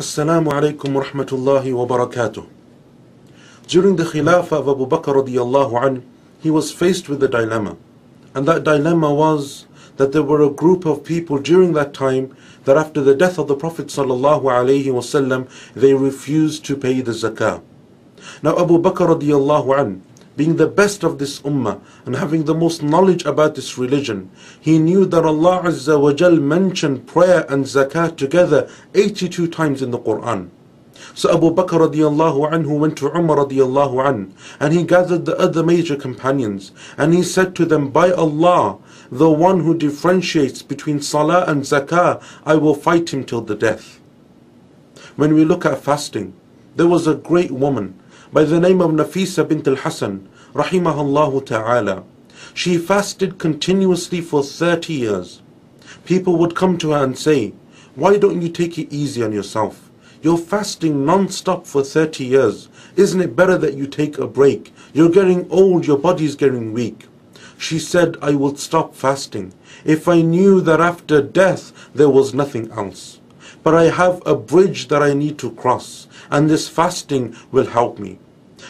Assalamu alaikum wa rahmatullahi wa barakatuh. During the Khilafah of Abu Bakr radiyallahu anhu, he was faced with a dilemma. And that dilemma was that there were a group of people during that time that after the death of the Prophet sallallahu alaihi wasallam, they refused to pay the zakah. Now Abu Bakr radiyallahu anhu, being the best of this ummah and having the most knowledge about this religion, he knew that Allah Azza wa Jal mentioned prayer and zakah together 82 times in the Quran. So Abu Bakr radiyallahu anhu went to Umar radiyallahu anhu, and he gathered the other major companions, and he said to them, by Allah, the one who differentiates between salah and zakah, I will fight him till the death. When we look at fasting, there was a great woman by the name of Nafisa bint al-Hasan, rahimahullah ta'ala. She fasted continuously for 30 years. People would come to her and say, why don't you take it easy on yourself? You're fasting non-stop for 30 years. Isn't it better that you take a break? You're getting old, your body's getting weak. She said, I will stop fasting if I knew that after death there was nothing else. But I have a bridge that I need to cross, and this fasting will help me.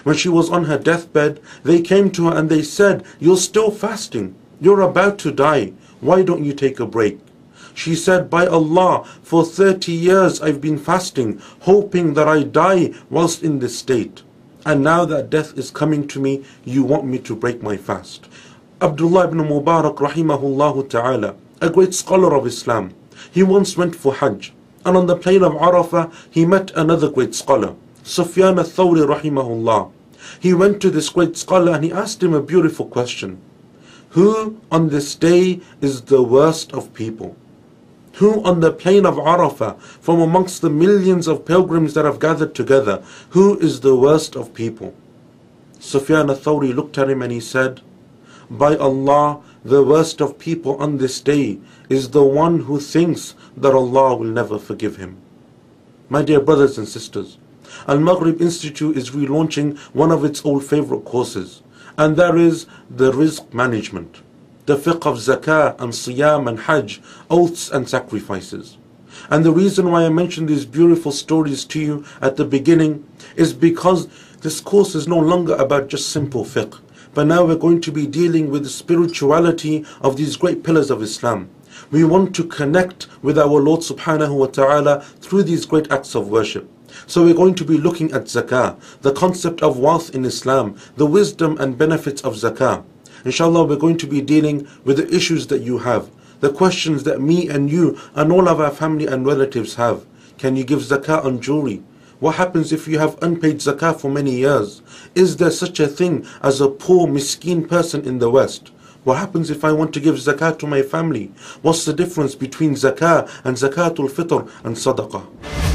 When she was on her deathbed, they came to her and they said, you're still fasting. You're about to die. Why don't you take a break? She said, by Allah, for 30 years I've been fasting, hoping that I die whilst in this state. And now that death is coming to me, you want me to break my fast. Abdullah ibn Mubarak rahimahullah ta'ala, a great scholar of Islam, he once went for Hajj. And on the plain of Arafah, he met another great scholar, Sufyan al-Thawri rahimahullah. He went to this great scholar and he asked him a beautiful question. Who on this day is the worst of people? Who on the plain of Arafah, from amongst the millions of pilgrims that have gathered together, who is the worst of people? Sufyan al-Thawri looked at him and he said, by Allah, the worst of people on this day is the one who thinks that Allah will never forgive him. My dear brothers and sisters, AlMaghrib Institute is relaunching one of its old favorite courses, and that is the Rizq management, the Fiqh of Zakah and Siyam and Hajj, oaths and sacrifices. And the reason why I mention these beautiful stories to you at the beginning is because this course is no longer about just simple fiqh, but now we're going to be dealing with the spirituality of these great pillars of Islam. We want to connect with our Lord subhanahu wa ta'ala through these great acts of worship. So we're going to be looking at zakah, the concept of wealth in Islam, the wisdom and benefits of zakah. Inshallah, we're going to be dealing with the issues that you have, the questions that me and you and all of our family and relatives have. Can you give zakah on jewelry? What happens if you have unpaid zakah for many years? Is there such a thing as a poor, miskin person in the West? What happens if I want to give zakah to my family? What's the difference between zakah and zakatul fitr and sadaqah?